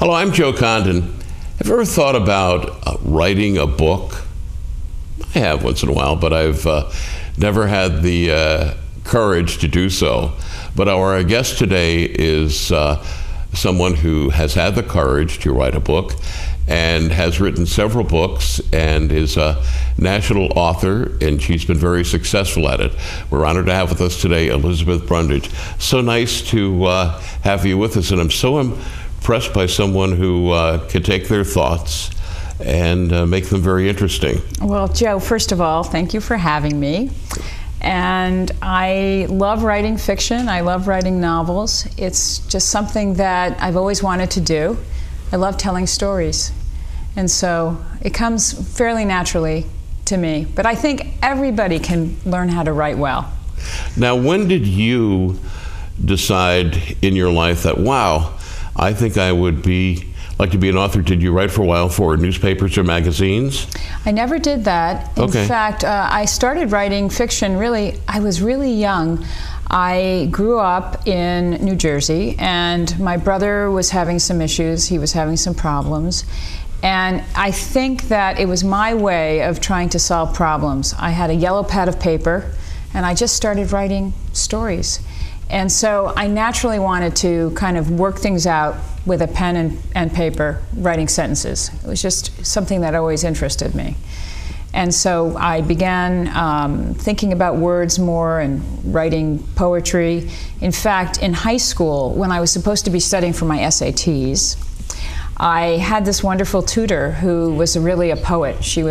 Hello, I'm Joe Condon. Have you ever thought about writing a book? I have once in a while, but I've never had the courage to do so. But our guest today is someone who has had the courage to write a book and has written several books and is a national author, and she's been very successful at it. We're honored to have with us today Elizabeth Brundage. So nice to have you with us, and I'm so impressed by someone who can take their thoughts and make them very interesting. Well, Joe, first of all, thank you for having me. And I love writing fiction. I love writing novels. It's just something that I've always wanted to do. I love telling stories. And so it comes fairly naturally to me. But I think everybody can learn how to write well. Now, when did you decide in your life that, wow, I think I would like to be an author? Did you write for a while for newspapers or magazines? I never did that. In fact, I started writing fiction I was really young. I grew up in New Jersey, and my brother was having some issues. He was having some problems. And I think that it was my way of trying to solve problems. I had a yellow pad of paper, and I just started writing stories. And so I naturally wanted to kind of work things out with a pen and paper, writing sentences. It was just something that always interested me. And so I began thinking about words more and writing poetry. In fact, in high school, when I was supposed to be studying for my SATs, I had this wonderful tutor who was really a poet. She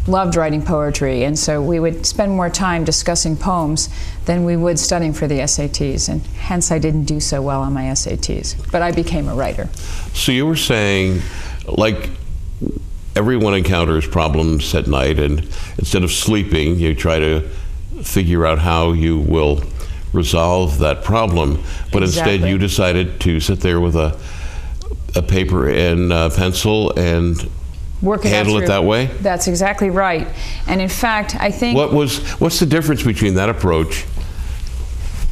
loved writing poetry, and so we would spend more time discussing poems than we would studying for the SATs, and hence I didn't do so well on my SATs. But I became a writer. So you were saying, like, everyone encounters problems at night, and instead of sleeping, you try to figure out how you will resolve that problem. But Exactly. Instead, you decided to sit there with a paper and pencil and handle it that way? That's exactly right. And in fact, I think... What's the difference between that approach?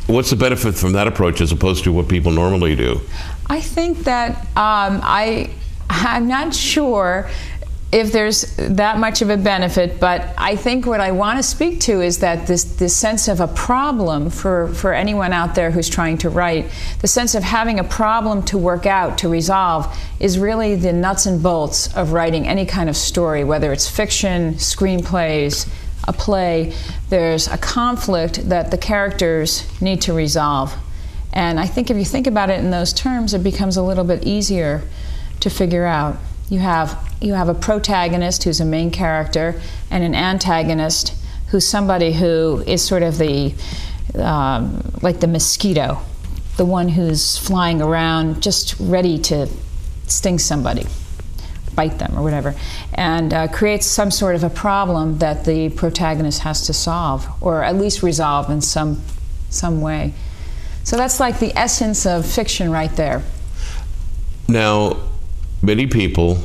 What's the benefit from that approach as opposed to what people normally do? I think that I'm not sure if there's that much of a benefit, but I think what I want to speak to is that this sense of a problem for anyone out there who's trying to write, the sense of having a problem to work out, to resolve, is really the nuts and bolts of writing any kind of story, whether it's fiction, screenplays, a play. There's a conflict that the characters need to resolve. And I think if you think about it in those terms, it becomes a little bit easier to figure out. You have a protagonist who's a main character and an antagonist who's somebody who is sort of the like the mosquito, the one who's flying around just ready to sting somebody, bite them or whatever, and creates some sort of a problem that the protagonist has to solve, or at least resolve in some way. So that's like the essence of fiction right there. Now, many people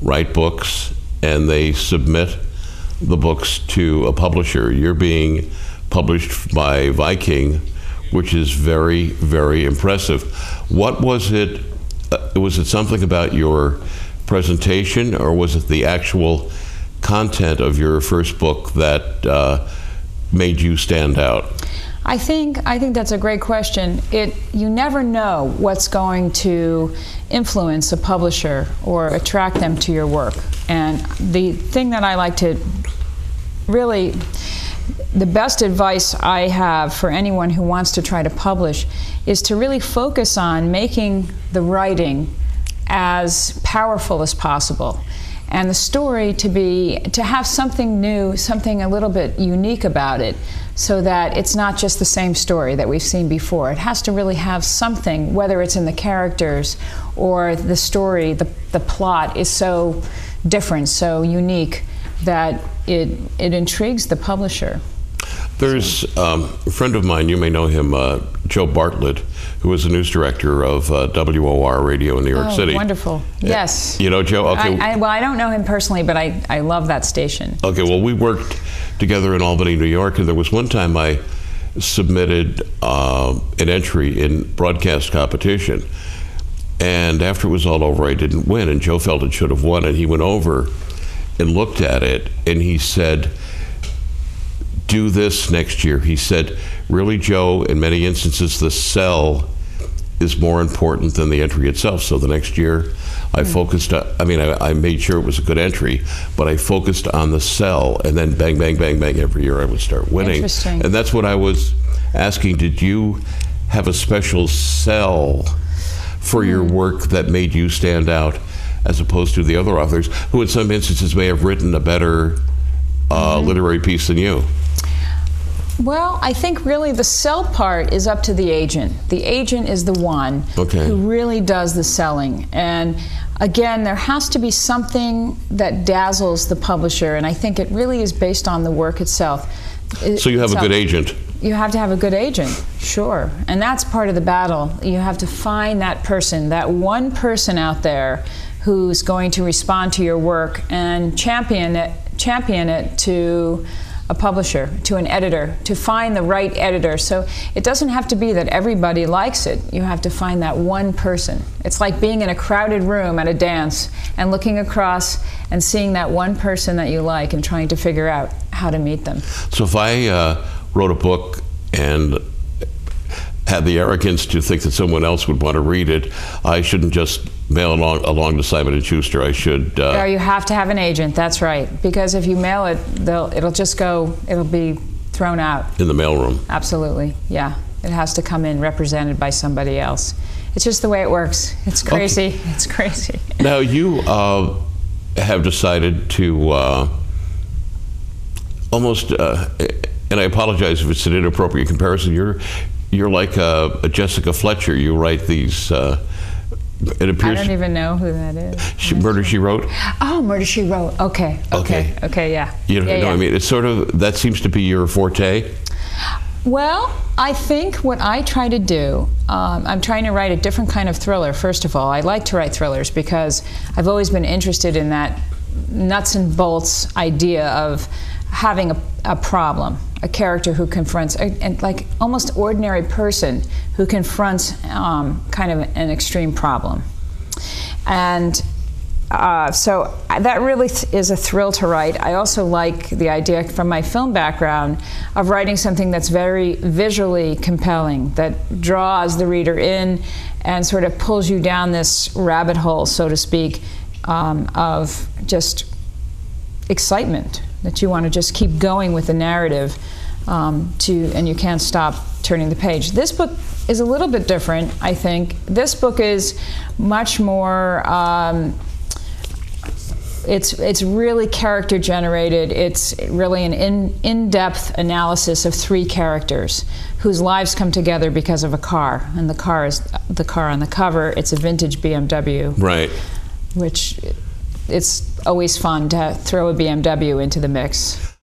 write books and they submit the books to a publisher. You're being published by Viking, which is very, very impressive. What was it? Was it something about your presentation, or was it the actual content of your first book that made you stand out? I think that's a great question. You never know what's going to influence a publisher or attract them to your work. And the thing that I like to really, the best advice I have for anyone who wants to try to publish is to really focus on making the writing as powerful as possible, and the story to have something new, something a little bit unique about it, so that it's not just the same story that we've seen before. It has to really have something, whether it's in the characters or the story, the plot is so different, so unique, that it intrigues the publisher. There's a friend of mine, you may know him, Joe Bartlett, who was the news director of WOR Radio in New York City. Wonderful. Yes. You know Joe? Okay. Well, I don't know him personally, but I love that station. Okay, well, we worked together in Albany, New York, and there was one time I submitted an entry in broadcast competition, And after it was all over, I didn't win, and Joe felt it should have won. And he went over and looked at it, and he said, do this next year. He said, really, Joe, in many instances, the sell is more important than the entry itself. So the next year, I focused on, I made sure it was a good entry, but I focused on the sell, and then bang, bang, bang, bang, every year I would start winning. Interesting. And that's what I was asking. Did you have a special sell for your work that made you stand out as opposed to the other authors who in some instances may have written a better literary piece than you? Well, I think really the sell part is up to the agent. The agent is the one who really does the selling. And again, there has to be something that dazzles the publisher, and I think it really is based on the work itself. So you have a good agent. You have to have a good agent, sure. And that's part of the battle. You have to find that person, that one person out there who's going to respond to your work and champion it to a publisher, to an editor, to find the right editor. So it doesn't have to be that everybody likes it. You have to find that one person. It's like being in a crowded room at a dance and looking across and seeing that one person that you like and trying to figure out how to meet them. So if I wrote a book and had the arrogance to think that someone else would want to read it, I shouldn't just mail along to Simon & Schuster. I should... No, you have to have an agent, that's right. Because if you mail it, it'll be thrown out. In the mailroom. Absolutely, yeah. It has to come in represented by somebody else. It's just the way it works. It's crazy. Okay. It's crazy. Now, you have decided to almost... and I apologize if it's an inappropriate comparison. You're like a Jessica Fletcher. You write these. It appears. I don't even know who that is. Murder, She Wrote. Oh, Murder, She Wrote. Okay. Yeah. You know, I mean, it's sort of that seems to be your forte. Well, I think what I try to do, I'm trying to write a different kind of thriller. First of all, I like to write thrillers because I've always been interested in that nuts and bolts idea of having a problem, a character who confronts, like almost ordinary person who confronts kind of an extreme problem. And so that really is a thrill to write. I also like the idea from my film background of writing something that's very visually compelling, that draws the reader in and sort of pulls you down this rabbit hole, so to speak, of just excitement, that you want to just keep going with the narrative and you can't stop turning the page. This book is a little bit different, I think. This book is much more, it's really character generated. It's really an in-depth analysis of 3 characters whose lives come together because of a car. And the car is the car on the cover. It's a vintage BMW. Right. Which it's always fun to throw a BMW into the mix.